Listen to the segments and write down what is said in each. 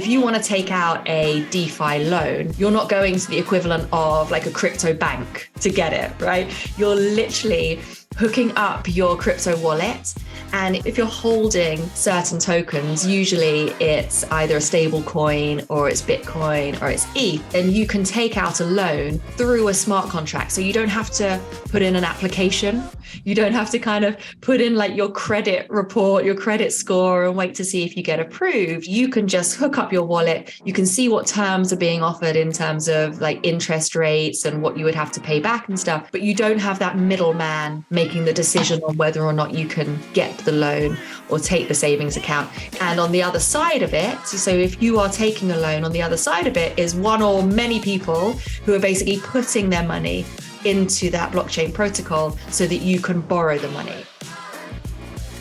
if you want to take out a DeFi loan, you're not going to the equivalent of like a crypto bank to get it, right? You're literally hooking up your crypto wallet. And if you're holding certain tokens, usually it's either a stable coin or it's Bitcoin or it's ETH, and you can take out a loan through a smart contract. So you don't have to put in an application. You don't have to kind of put in like your credit report, your credit score, and wait to see if you get approved. You can just hook up your wallet. You can see what terms are being offered in terms of like interest rates and what you would have to pay back and stuff. But you don't have that middleman making the decision on whether or not you can get the loan or take the savings account. And on the other side of it, so if you are taking a loan, on the other side of it is one or many people who are basically putting their money into that blockchain protocol so that you can borrow the money.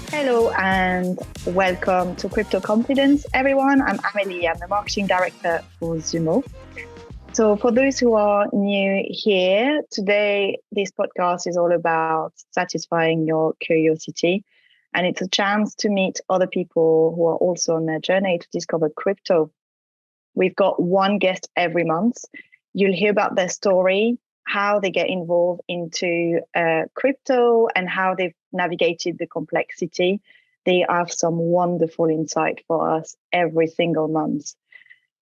Hello and welcome to Crypto Confidence, everyone. I'm Amelie. I'm the marketing director for Zumo. So for those who are new here, today this podcast is all about satisfying your curiosity. And it's a chance to meet other people who are also on their journey to discover crypto. We've got one guest every month. You'll hear about their story, how they get involved into crypto and how they've navigated the complexity. They have some wonderful insight for us every single month.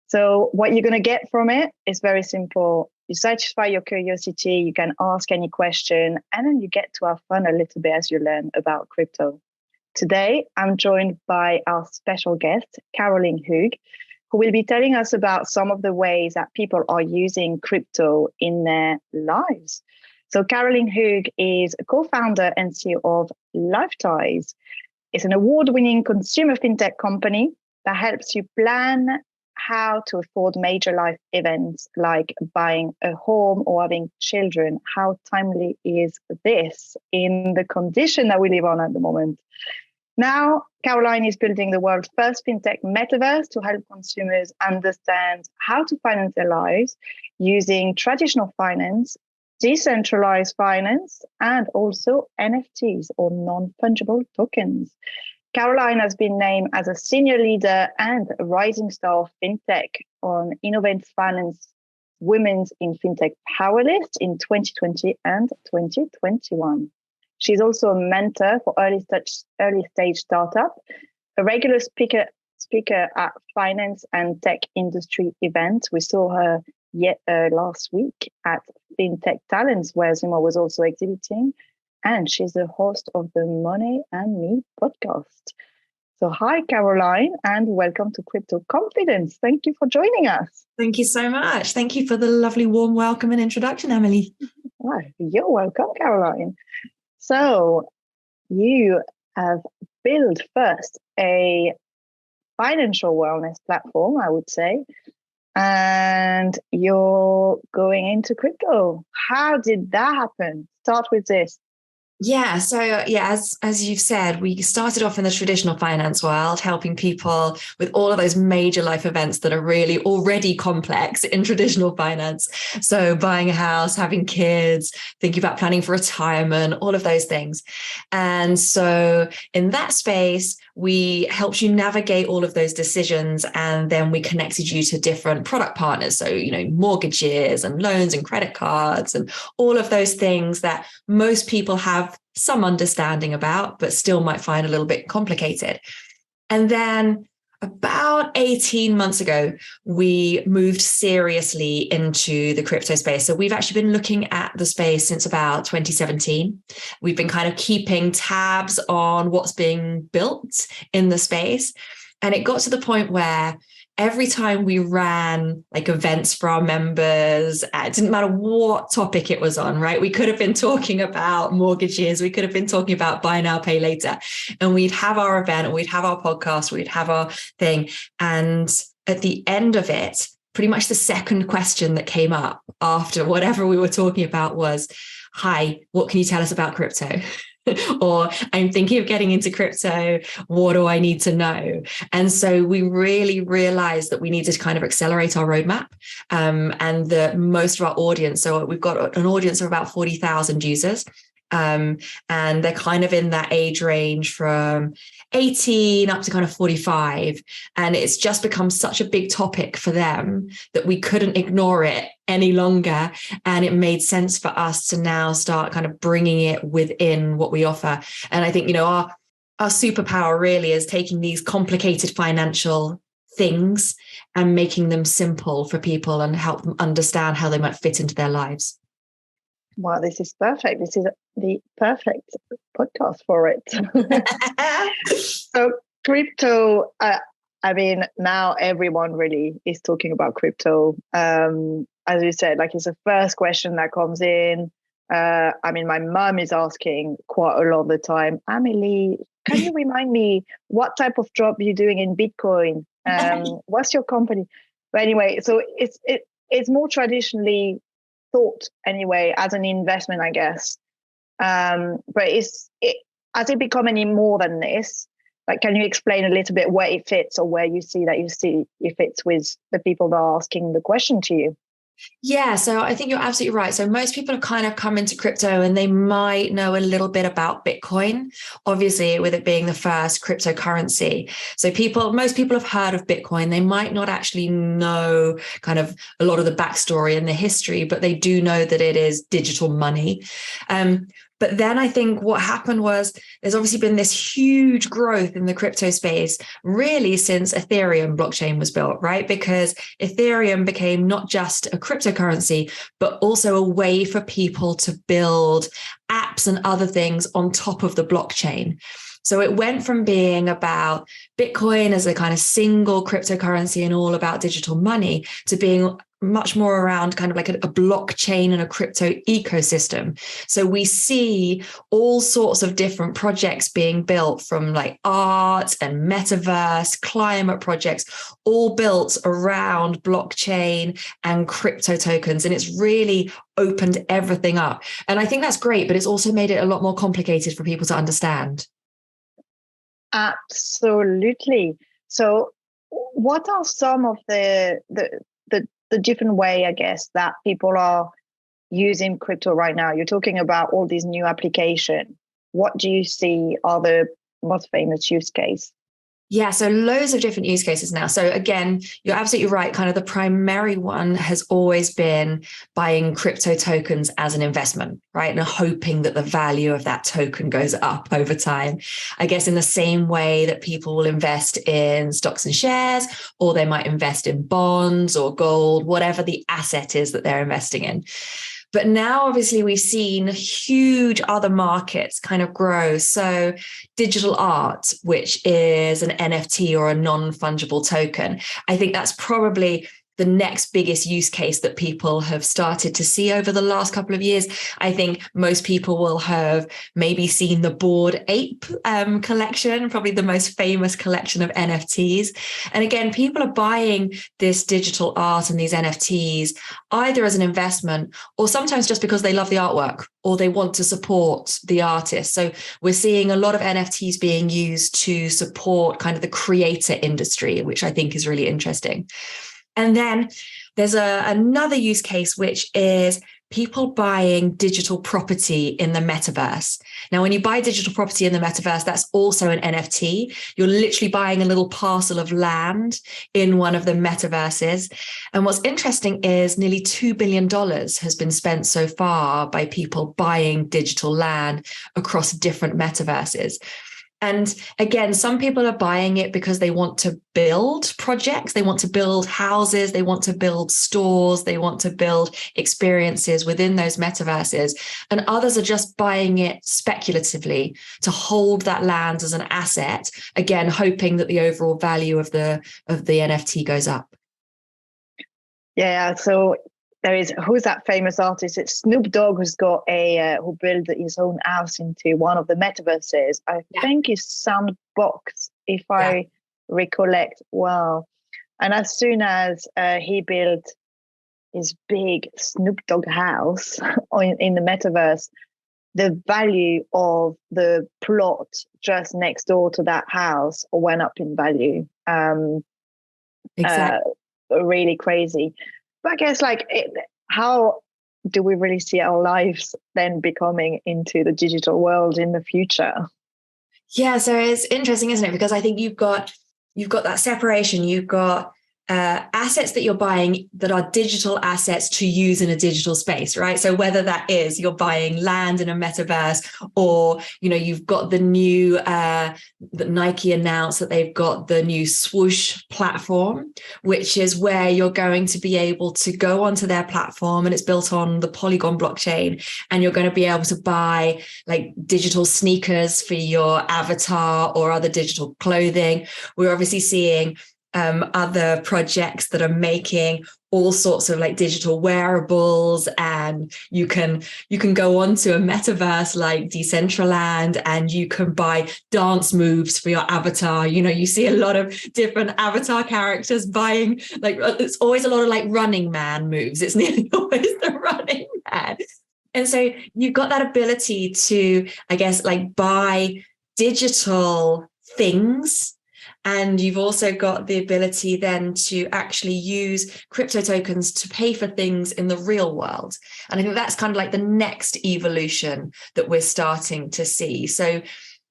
So what you're going to get from it is very simple. You satisfy your curiosity, you can ask any question, and then you get to have fun a little bit as you learn about crypto. Today, I'm joined by our special guest, Caroline Hughes, who will be telling us about some of the ways that people are using crypto in their lives. So Caroline Hughes is a co-founder and CEO of Lifetise. It's an award-winning consumer fintech company that helps you plan how to afford major life events like buying a home or having children. How timely is this in the condition that we live on at the moment? Now, Caroline is building the world's first fintech metaverse to help consumers understand how to finance their lives using traditional finance, decentralized finance, and also NFTs or non-fungible tokens. Caroline has been named as a senior leader and a rising star of fintech on Innovate Finance Women's in Fintech Power List in 2020 and 2021. She's also a mentor for early stage startup, a regular speaker at finance and tech industry events. We saw her last week at Fintech Talents, where Zumo was also exhibiting. And she's the host of the Money and Me podcast. So hi, Caroline, and welcome to Crypto Confidence. Thank you for joining us. Thank you so much. Thank you for the lovely warm welcome and introduction, Amelie. Oh, you're welcome, Caroline. So you have built first a financial wellness platform, I would say, and you're going into crypto. How did that happen? Start with this. Yeah. So as you've said, we started off in the traditional finance world, helping people with all of those major life events that are really already complex in traditional finance. So buying a house, having kids, thinking about planning for retirement, all of those things. And so in that space, we helped you navigate all of those decisions, and then we connected you to different product partners. So, mortgages and loans and credit cards and all of those things that most people have some understanding about, but still might find a little bit complicated. And then about 18 months ago, we moved seriously into the crypto space. So we've actually been looking at the space since about 2017. We've been kind of keeping tabs on what's being built in the space. And it got to the point where every time we ran like events for our members, it didn't matter what topic it was on, right? We could have been talking about mortgages. We could have been talking about buy now, pay later. And we'd have our event, or we'd have our podcast, we'd have our thing. And at the end of it, pretty much the second question that came up after whatever we were talking about was, hi, what can you tell us about crypto? Or I'm thinking of getting into crypto. What do I need to know? And so we really realized that we needed to kind of accelerate our roadmap, and that most of our audience, so we've got an audience of about 40,000 users. And they're kind of in that age range from 18 up to kind of 45. And it's just become such a big topic for them that we couldn't ignore it any longer. And it made sense for us to now start kind of bringing it within what we offer. And I think, our superpower really is taking these complicated financial things and making them simple for people and help them understand how they might fit into their lives. Wow, this is perfect. This is the perfect podcast for it. So crypto, now everyone really is talking about crypto. As you said, it's the first question that comes in. My mum is asking quite a lot of the time, Amelie, can you remind me what type of job you're doing in Bitcoin? What's your company? But anyway, so it's more traditionally thought anyway as an investment, I guess. But has it become any more than this? Can you explain a little bit where it fits or where you see it fits with the people that are asking the question to you? Yeah, so I think you're absolutely right. So most people have kind of come into crypto and they might know a little bit about Bitcoin, obviously with it being the first cryptocurrency. So most people have heard of Bitcoin. They might not actually know kind of a lot of the backstory and the history, but they do know that it is digital money. But then I think what happened was there's obviously been this huge growth in the crypto space really since Ethereum blockchain was built, right? Because Ethereum became not just a cryptocurrency, but also a way for people to build apps and other things on top of the blockchain. So it went from being about Bitcoin as a kind of single cryptocurrency and all about digital money to being much more around kind of like a blockchain and a crypto ecosystem. So we see all sorts of different projects being built from like art and metaverse, climate projects, all built around blockchain and crypto tokens. And it's really opened everything up. And I think that's great, but it's also made it a lot more complicated for people to understand. Absolutely. So what are some of the different way, I guess, that people are using crypto right now? You're talking about all these new applications. What do you see are the most famous use case? Yeah, so loads of different use cases now. So again, you're absolutely right. Kind of the primary one has always been buying crypto tokens as an investment, right? And hoping that the value of that token goes up over time. I guess in the same way that people will invest in stocks and shares, or they might invest in bonds or gold, whatever the asset is that they're investing in. But now, obviously, we've seen huge other markets kind of grow. So digital art, which is an NFT or a non-fungible token, I think that's probably the next biggest use case that people have started to see over the last couple of years. I think most people will have maybe seen the Bored Ape collection, probably the most famous collection of NFTs. And again, people are buying this digital art and these NFTs either as an investment or sometimes just because they love the artwork or they want to support the artist. So we're seeing a lot of NFTs being used to support kind of the creator industry, which I think is really interesting. And then there's another use case, which is people buying digital property in the metaverse. Now, when you buy digital property in the metaverse, that's also an NFT. You're literally buying a little parcel of land in one of the metaverses. And what's interesting is nearly $2 billion has been spent so far by people buying digital land across different metaverses. And again, some people are buying it because they want to build projects, they want to build houses, they want to build stores, they want to build experiences within those metaverses. And others are just buying it speculatively to hold that land as an asset, again, hoping that the overall value of the NFT goes up. Yeah, so who's that famous artist? It's Snoop Dogg who's got who built his own house into one of the metaverses. I think it's Sandbox, if I recollect well. And as soon as he built his big Snoop Dogg house in the metaverse, the value of the plot just next door to that house went up in value. Exactly. Really crazy. But I guess how do we really see our lives then becoming into the digital world in the future? Yeah, so it's interesting, isn't it? Because I think you've got that separation. You've got assets that you're buying that are digital assets to use in a digital space, right? So whether that is you're buying land in a metaverse, or you've got the new that Nike announced that they've got the new Swoosh platform, which is where you're going to be able to go onto their platform, and it's built on the Polygon blockchain, and you're going to be able to buy like digital sneakers for your avatar or other digital clothing. We're obviously seeing other projects that are making all sorts of like digital wearables, and you can go onto a metaverse like Decentraland, and you can buy dance moves for your avatar. You see a lot of different avatar characters buying, like, it's always a lot of like Running Man moves. It's nearly always the Running Man. And so you've got that ability to, I guess, like buy digital things. And you've also got the ability then to actually use crypto tokens to pay for things in the real world. And I think that's kind of like the next evolution that we're starting to see. So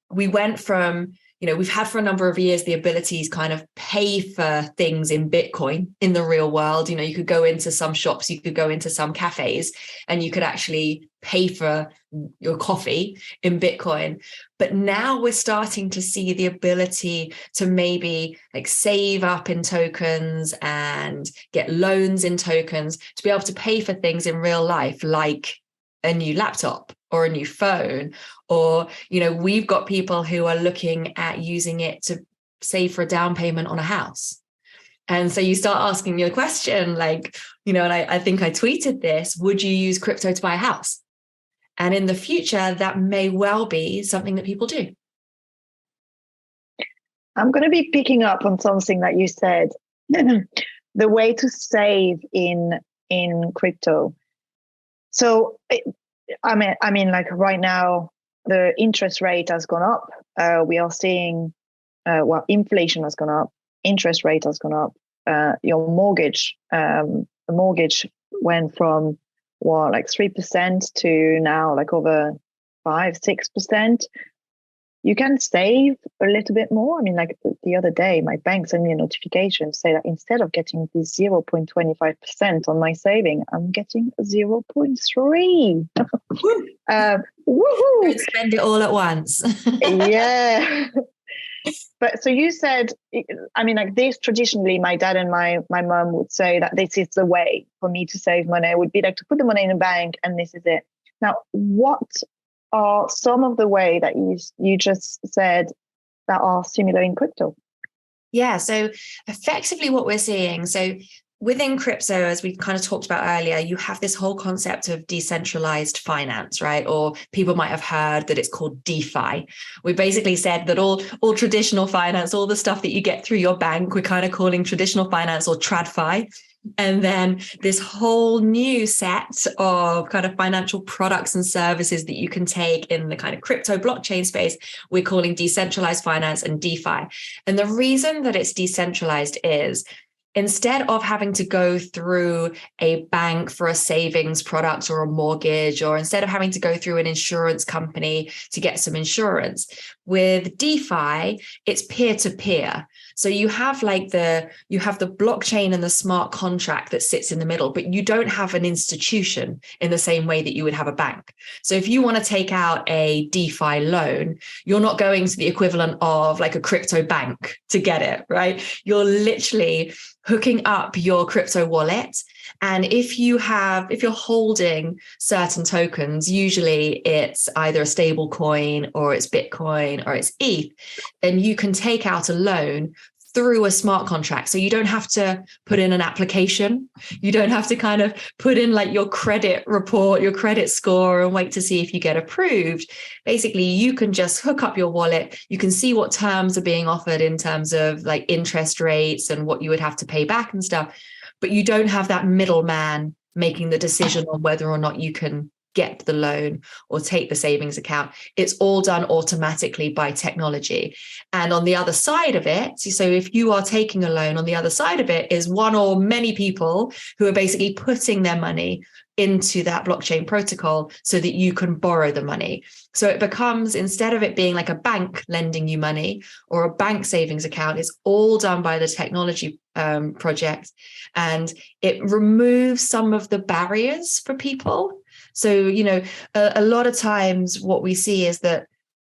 we went from, we've had for a number of years the abilities kind of pay for things in Bitcoin in the real world. You could go into some shops, you could go into some cafes, and you could actually pay for your coffee in Bitcoin. But now we're starting to see the ability to maybe like save up in tokens and get loans in tokens to be able to pay for things in real life, like a new laptop or a new phone, or, we've got people who are looking at using it to save for a down payment on a house. And so you start asking your question, like, and I think I tweeted this, would you use crypto to buy a house? And in the future, that may well be something that people do. I'm going to be picking up on something that you said, the way to save in crypto. So, I mean, like right now, the interest rate has gone up. We are seeing, inflation has gone up, interest rate has gone up. Your mortgage, the mortgage went from like 3% to now like over 5-6%. You can save a little bit more. I mean, like the other day, my bank sent me a notification say that instead of getting the 0.25% on my saving, I'm getting 0.3. Woohoo! Spend it all at once. Yeah. But so you said, I mean, like this traditionally, my dad and my mom would say that this is the way for me to save money. It would be like to put the money in a bank, and this is it. Now, what are some of the way that you just said that are similar in crypto? Yeah, so effectively what we're seeing, so within crypto, as we kind of talked about earlier, you have this whole concept of decentralized finance, right? Or people might have heard that it's called DeFi. We basically said that all traditional finance, all the stuff that you get through your bank, we're kind of calling traditional finance or TradFi. And then this whole new set of kind of financial products and services that you can take in the kind of crypto blockchain space, we're calling decentralized finance and DeFi. And the reason that it's decentralized is instead of having to go through a bank for a savings product or a mortgage, or instead of having to go through an insurance company to get some insurance, with DeFi, it's peer-to-peer. So you have the blockchain and the smart contract that sits in the middle, but you don't have an institution in the same way that you would have a bank. So if you want to take out a DeFi loan, you're not going to the equivalent of like a crypto bank to get it, right? You're literally hooking up your crypto wallet. And if you're holding certain tokens, usually it's either a stable coin or it's Bitcoin or it's ETH, then you can take out a loan through a smart contract. So you don't have to put in an application. You don't have to kind of put in like your credit report, your credit score, and wait to see if you get approved. Basically, you can just hook up your wallet. You can see what terms are being offered in terms of like interest rates and what you would have to pay back and stuff. But you don't have that middleman making the decision on whether or not you can get the loan or take the savings account. It's all done automatically by technology. And on the other side of it, so if you are taking a loan, on the other side of it is one or many people who are basically putting their money into that blockchain protocol so that you can borrow the money. So it becomes, instead of it being like a bank lending you money or a bank savings account, it's all done by the technology project. And it removes some of the barriers for people. So, a lot of times what we see is that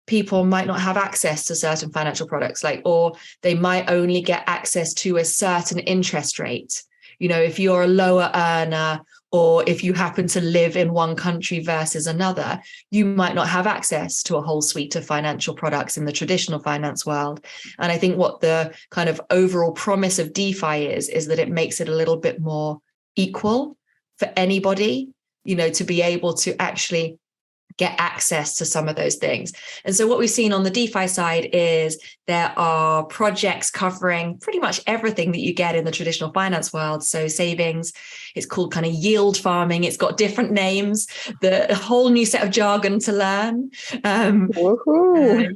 people might not have access to certain financial products, or they might only get access to a certain interest rate. If you're a lower earner, or if you happen to live in one country versus another, you might not have access to a whole suite of financial products in the traditional finance world. And I think what the kind of overall promise of DeFi is that it makes it a little bit more equal for anybody, to be able to actually get access to some of those things. And so what we've seen on the DeFi side is there are projects covering pretty much everything that you get in the traditional finance world. So savings, it's called kind of yield farming. It's got different names, the whole new set of jargon to learn.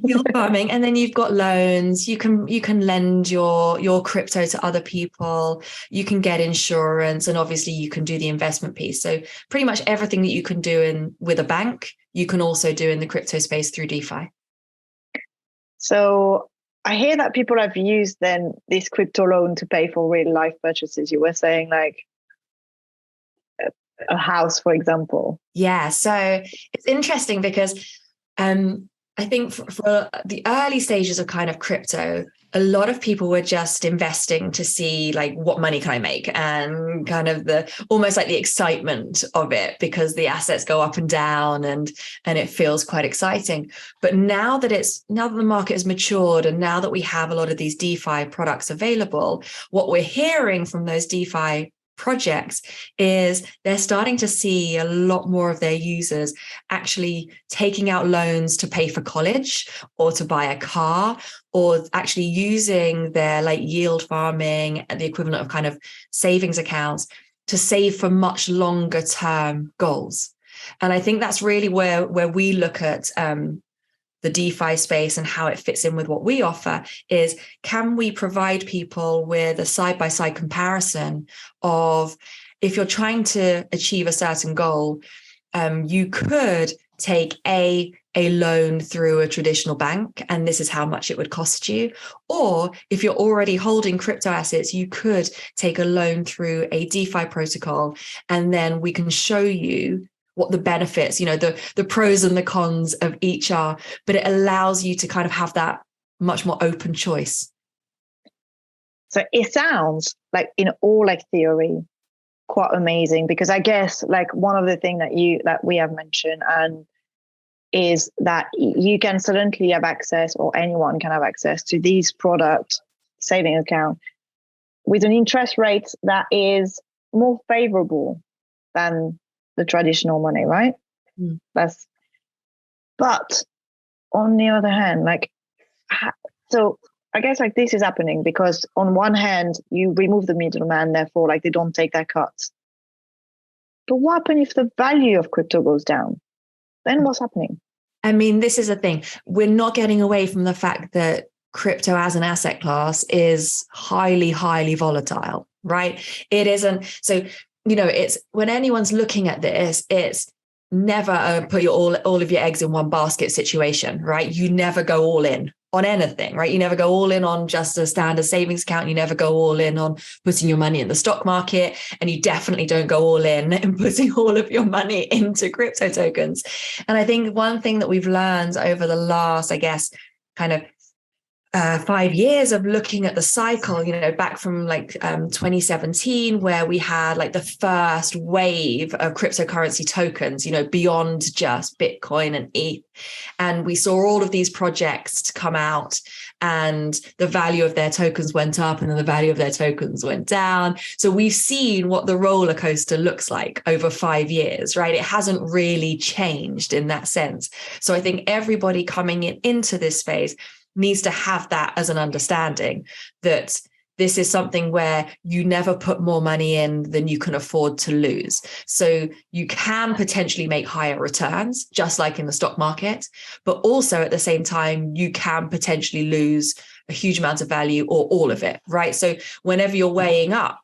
Yield farming. And then you've got loans. You can lend your crypto to other people. You can get insurance, and obviously you can do the investment piece. So pretty much everything that you can do with a bank, you can also do in the crypto space through DeFi. So I hear that people have used then this crypto loan to pay for real life purchases. You were saying like a house, for example. Yeah. So it's interesting because I think for the early stages of kind of crypto, a lot of people were just investing to see like, what money can I make, and kind of almost like the excitement of it, because the assets go up and down and it feels quite exciting. But now that the market has matured, and now that we have a lot of these DeFi products available, what we're hearing from those DeFi projects is they're starting to see a lot more of their users actually taking out loans to pay for college or to buy a car, or actually using their like yield farming and the equivalent of kind of savings accounts to save for much longer term goals. And I think that's really where we look at the DeFi space and how it fits in with what we offer is, can we provide people with a side-by-side comparison of, if you're trying to achieve a certain goal, you could take a loan through a traditional bank, and this is how much it would cost you. Or if you're already holding crypto assets, you could take a loan through a DeFi protocol, and then we can show you what the benefits, the pros and the cons of each are, but it allows you to kind of have that much more open choice. So it sounds like, in all like theory, quite amazing, because I guess like one of the things that we have mentioned and is that you can suddenly have access, or anyone can have access to these product saving account with an interest rate that is more favorable than the traditional money, right? But on the other hand, so I guess like this is happening because on one hand, you remove the middleman, therefore like they don't take that cut. But what happens if the value of crypto goes down? Then what's happening? I mean, this is the thing. We're not getting away from the fact that crypto as an asset class is highly, highly volatile, right? It isn't. So, it's when anyone's looking at this, it's never put all of your eggs in one basket situation, right? You never go all in on anything, right? You never go all in on just a standard savings account. You never go all in on putting your money in the stock market. And you definitely don't go all in and putting all of your money into crypto tokens. And I think one thing that we've learned over the last, I guess, kind of 5 years of looking at the cycle, back from like 2017, where we had like the first wave of cryptocurrency tokens, beyond just Bitcoin and ETH. And we saw all of these projects come out, and the value of their tokens went up, and then the value of their tokens went down. So we've seen what the roller coaster looks like over 5 years, right? It hasn't really changed in that sense. So I think everybody coming into this space needs to have that as an understanding, that this is something where you never put more money in than you can afford to lose. So you can potentially make higher returns, just like in the stock market, but also at the same time, you can potentially lose a huge amount of value or all of it, right? So whenever you're weighing up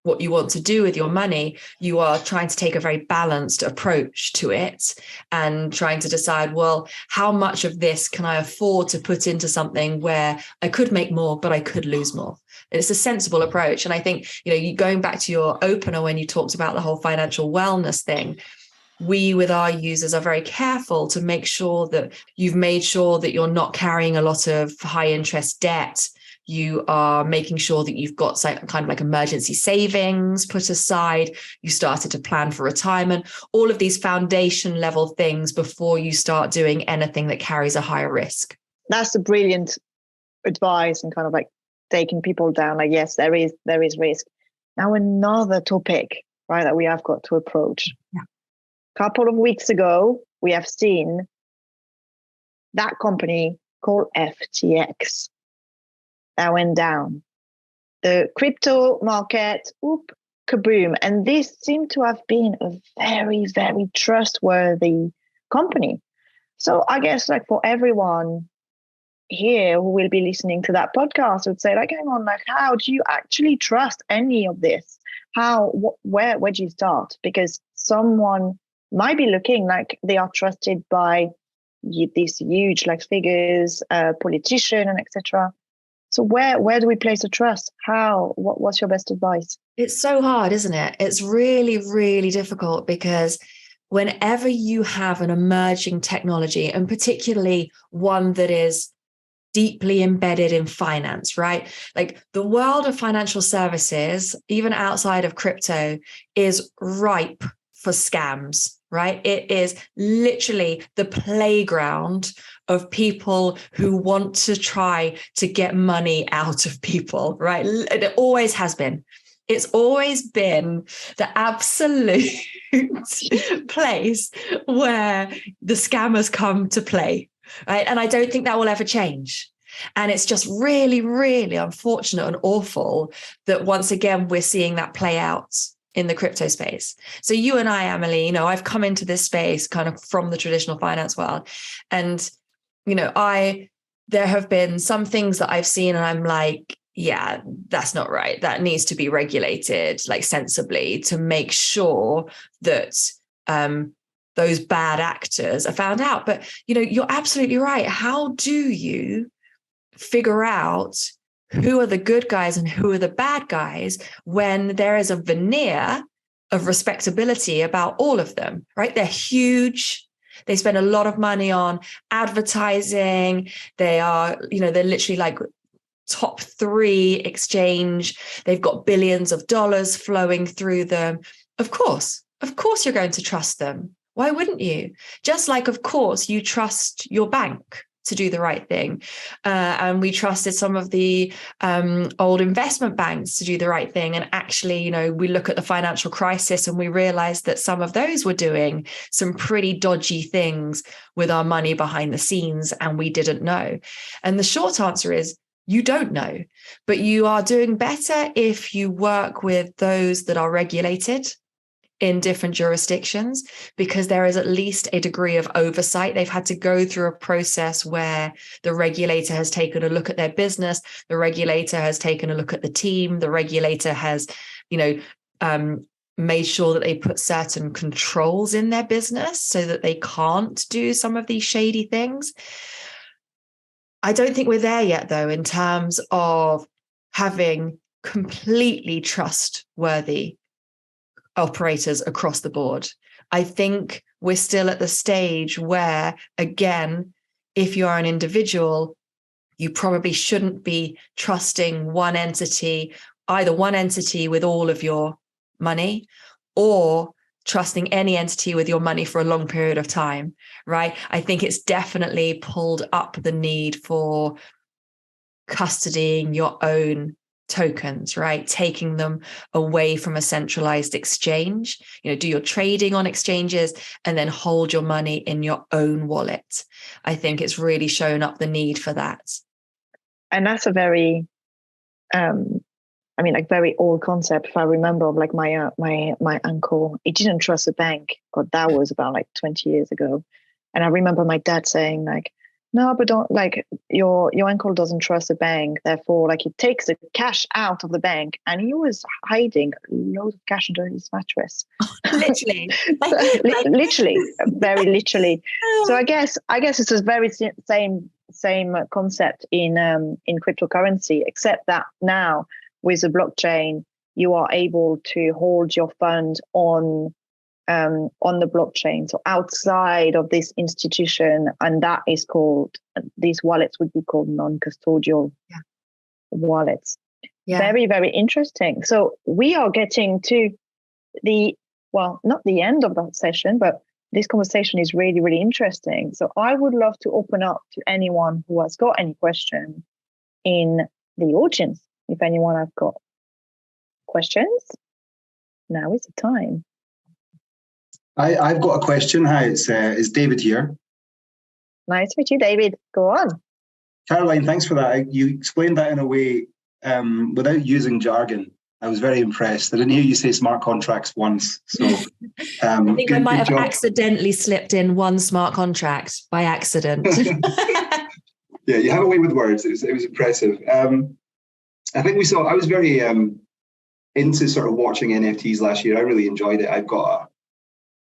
what you want to do with your money, you are trying to take a very balanced approach to it and trying to decide, well, how much of this can I afford to put into something where I could make more, but I could lose more? It's a sensible approach. And I think, you going back to your opener when you talked about the whole financial wellness thing, we with our users are very careful to make sure that you've made sure that you're not carrying a lot of high interest debt. You are making sure that you've got kind of like emergency savings put aside. You started to plan for retirement, all of these foundation level things before you start doing anything that carries a higher risk. That's a brilliant advice and kind of like taking people down. Like, yes, there is risk. Now, another topic, right, that we have got to approach. Yeah. A couple of weeks ago, we have seen that company called FTX that went down. The crypto market, kaboom. And this seemed to have been a very, very trustworthy company. So I guess like for everyone here who will be listening to that podcast would say, like, hang on, like, how do you actually trust any of this? Where do you start? Because someone might be looking like they are trusted by these huge like figures, politician and etc. So where do we place the trust? What's your best advice? It's so hard, isn't it? It's really, really difficult because whenever you have an emerging technology, and particularly one that is deeply embedded in finance, right? Like the world of financial services, even outside of crypto, is ripe for scams, right? It is literally the playground of people who want to try to get money out of people, right? It always has been. It's always been the absolute place where the scammers come to play, right? And I don't think that will ever change. And it's just really, really unfortunate and awful that once again, we're seeing that play out in the crypto space. So you and I, Emily, I've come into this space kind of from the traditional finance world. And, there have been some things that I've seen and I'm like, yeah, that's not right. That needs to be regulated like sensibly to make sure that those bad actors are found out. But, you're absolutely right. How do you figure out who are the good guys and who are the bad guys when there is a veneer of respectability about all of them, right? They're huge. They spend a lot of money on advertising. They are, they're literally like top 3 exchange. They've got billions of dollars flowing through them. Of course, you're going to trust them. Why wouldn't you? Just like, of course, you trust your bank to do the right thing. And we trusted some of the old investment banks to do the right thing. And actually, we look at the financial crisis and we realized that some of those were doing some pretty dodgy things with our money behind the scenes, and we didn't know. And the short answer is, you don't know, but you are doing better if you work with those that are regulated in different jurisdictions, because there is at least a degree of oversight. They've had to go through a process where the regulator has taken a look at their business. The regulator has taken a look at the team. The regulator has, made sure that they put certain controls in their business so that they can't do some of these shady things. I don't think we're there yet, though, in terms of having completely trustworthy operators across the board. I think we're still at the stage where, again, if you're an individual, you probably shouldn't be trusting either one entity with all of your money, or trusting any entity with your money for a long period of time, right? I think it's definitely pulled up the need for custodying your own tokens, right? Taking them away from a centralized exchange, do your trading on exchanges and then hold your money in your own wallet. I think it's really shown up the need for that. And that's a very I mean, like very old concept. If I remember, of like my uncle, he didn't trust a bank, but that was about like 20 years ago. And I remember my dad saying like, no, but don't, like, your uncle doesn't trust a bank, therefore like he takes the cash out of the bank, and he was hiding loads of cash under his mattress. Literally. Literally, very literally. So I guess it's a very same concept in cryptocurrency, except that now with the blockchain, you are able to hold your fund on the blockchain, so outside of this institution, and that is called, these wallets would be called non-custodial wallets. Very, very interesting. So we are getting to not the end of that session, but this conversation is really, really interesting. So I would love to open up to anyone who has got any question in the audience. If anyone has got questions, now is the time. I've got a question. Hi, it's David here. Nice to meet you, David. Go on. Caroline, thanks for that. You explained that in a way without using jargon. I was very impressed. I didn't hear you say smart contracts once. So I think I might have accidentally slipped in one smart contract by accident. Yeah, you have a way with words. It was impressive. I think I was very into sort of watching NFTs last year. I really enjoyed it. I've got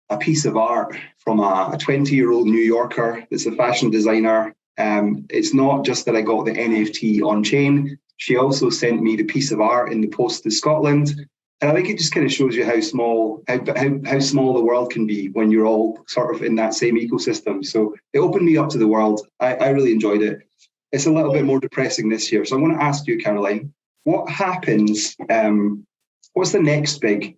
a piece of art from a 20-year-old New Yorker that's a fashion designer. It's not just that I got the NFT on chain. She also sent me the piece of art in the post to Scotland. And I think it just kind of shows you how small the world can be when you're all sort of in that same ecosystem. So it opened me up to the world. I really enjoyed it. It's a little bit more depressing this year. So I want to ask you, Caroline, what happens? What's the next big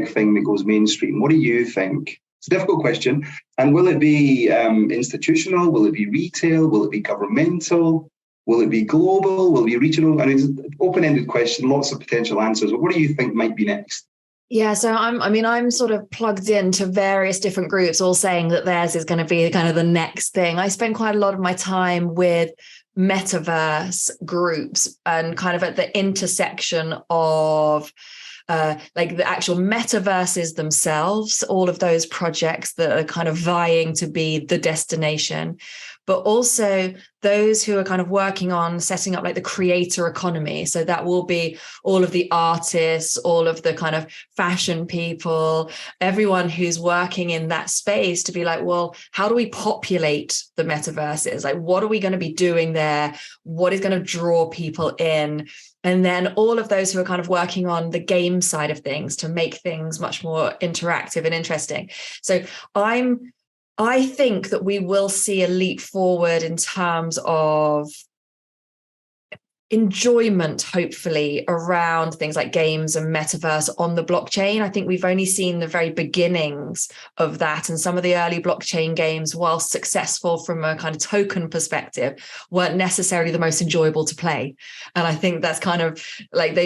thing that goes mainstream? What do you think? It's a difficult question. And will it be institutional? Will it be retail? Will it be governmental? Will it be global? Will it be regional? And it's an open-ended question, lots of potential answers. But what do you think might be next? Yeah, so I'm sort of plugged into various different groups, all saying that theirs is going to be kind of the next thing. I spend quite a lot of my time with metaverse groups and kind of at the intersection of like the actual metaverses themselves, all of those projects that are kind of vying to be the destination, but also those who are kind of working on setting up like the creator economy. So that will be all of the artists, all of the kind of fashion people, everyone who's working in that space to be like, well, how do we populate the metaverses? Like, what are we going to be doing there? What is going to draw people in? And then all of those who are kind of working on the game side of things to make things much more interactive and interesting. So I think that we will see a leap forward in terms of enjoyment, hopefully, around things like games and metaverse on the blockchain. I think we've only seen the very beginnings of that. And some of the early blockchain games, while successful from a kind of token perspective, weren't necessarily the most enjoyable to play. And I think that's kind of like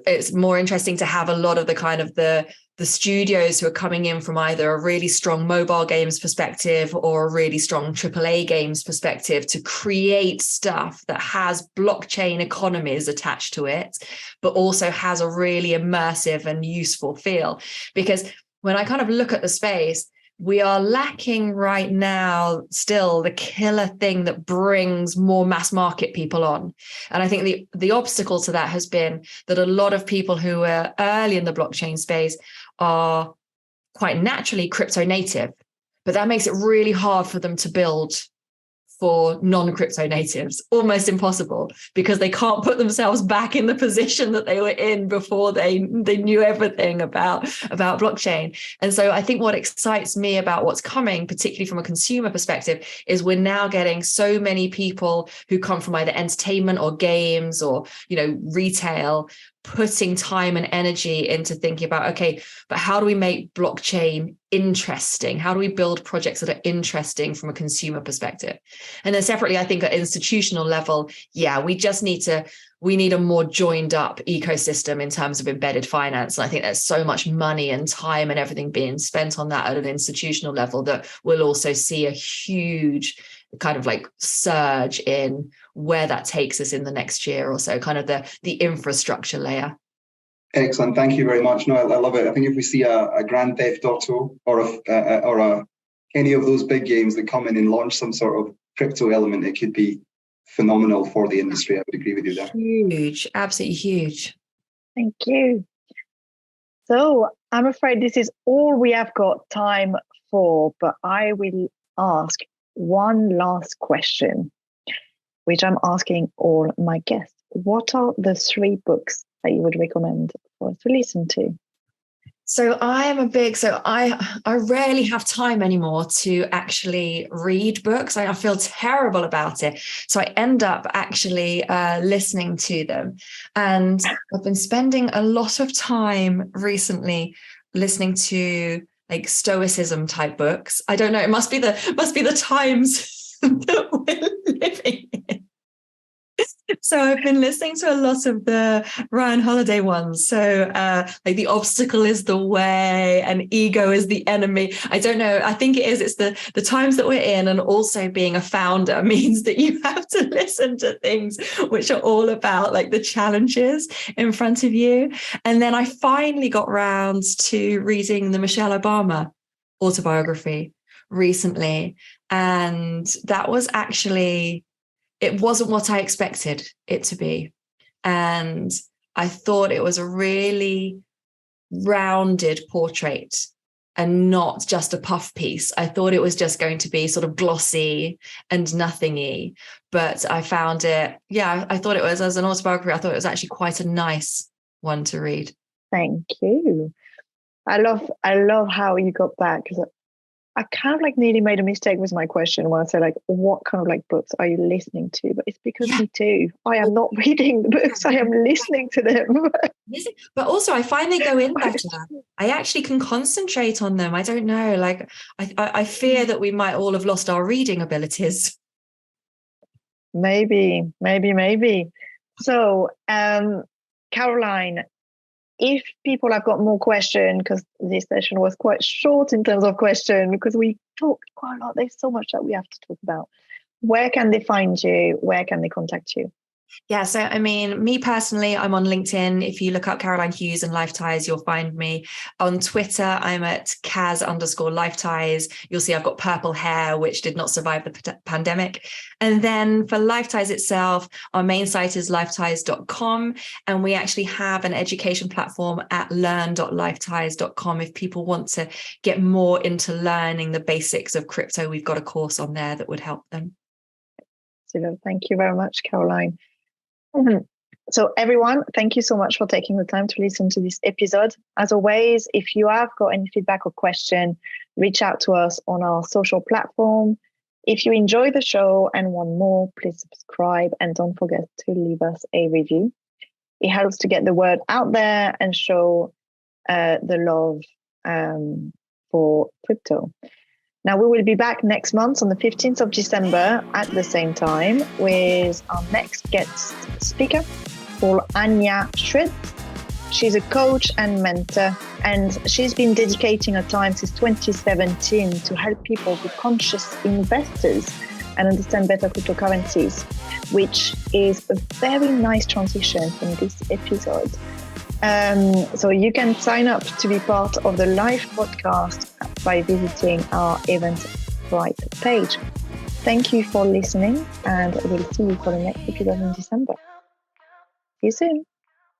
it's more interesting to have a lot of the kind of the studios who are coming in from either a really strong mobile games perspective or a really strong AAA games perspective to create stuff that has blockchain economies attached to it, but also has a really immersive and useful feel. Because when I kind of look at the space, we are lacking right now still the killer thing that brings more mass market people on. And I think the obstacle to that has been that a lot of people who are early in the blockchain space are quite naturally crypto native, but that makes it really hard for them to build for non-crypto natives, almost impossible, because they can't put themselves back in the position that they were in before they knew everything about blockchain. And so I think what excites me about what's coming, particularly from a consumer perspective, is we're now getting so many people who come from either entertainment or games or, retail, putting time and energy into thinking about, okay, but how do we make blockchain interesting? How do we build projects that are interesting from a consumer perspective? And then separately, I think at institutional level, we need a more joined up ecosystem in terms of embedded finance. And I think there's so much money and time and everything being spent on that at an institutional level that we'll also see a huge kind of like surge in where that takes us in the next year or so, kind of the infrastructure layer. Excellent. Thank you very much. No, I love it. I think if we see a Grand Theft Auto or any of those big games that come in and launch some sort of crypto element, it could be phenomenal for the industry. I would agree with you there. Huge, absolutely huge. Thank you. So I'm afraid this is all we have got time for, but I will ask one last question, which I'm asking all my guests. What are the 3 books that you would recommend for us to listen to? So I rarely have time anymore to actually read books. I feel terrible about it. So I end up actually listening to them. And I've been spending a lot of time recently listening to like Stoicism type books. I don't know. It must be the times that we're living in. So I've been listening to a lot of the Ryan Holiday ones. So like the obstacle is the way and ego is the enemy. I don't know. I think it is. It's the times that we're in, and also being a founder means that you have to listen to things which are all about like the challenges in front of you. And then I finally got round to reading the Michelle Obama autobiography recently. And that was actually... it wasn't what I expected it to be. And I thought it was a really rounded portrait and not just a puff piece. I thought it was just going to be sort of glossy and nothingy. But I found it, I thought it was, as an autobiography, I thought it was actually quite a nice one to read. Thank you. I love how you got back, because I kind of like nearly made a mistake with my question when I said like, what kind of like books are you listening to? But it's because me too. I am not reading the books. I am listening to them. But also I find they go in better. I actually can concentrate on them. I don't know. Like I fear that we might all have lost our reading abilities. Maybe. So, Caroline, if people have got more questions, because this session was quite short in terms of question, because we talked quite a lot, there's so much that we have to talk about. Where can they find you? Where can they contact you? Yeah, so I mean, me personally, I'm on LinkedIn. If you look up Caroline Hughes and Lifetise, you'll find me. On Twitter, I'm at Kaz_Lifetise. You'll see I've got purple hair, which did not survive the pandemic. And then for Lifetise itself, our main site is lifetise.com. And we actually have an education platform at learn.lifetise.com. If people want to get more into learning the basics of crypto, we've got a course on there that would help them. So thank you very much, Caroline. So everyone, thank you so much for taking the time to listen to this episode. As always, if you have got any feedback or question, reach out to us on our social platform. If you enjoy the show and want more, please subscribe and don't forget to leave us a review. It helps to get the word out there and show the love for crypto. Now, we will be back next month on the 15th of December at the same time with our next guest speaker called Anya Schwed. She's a coach and mentor, and she's been dedicating her time since 2017 to help people be conscious investors and understand better cryptocurrencies, which is a very nice transition from this episode. So you can sign up to be part of the live podcast by visiting our Eventbrite page. Thank you for listening, and we'll see you for the next episode in December. See you soon.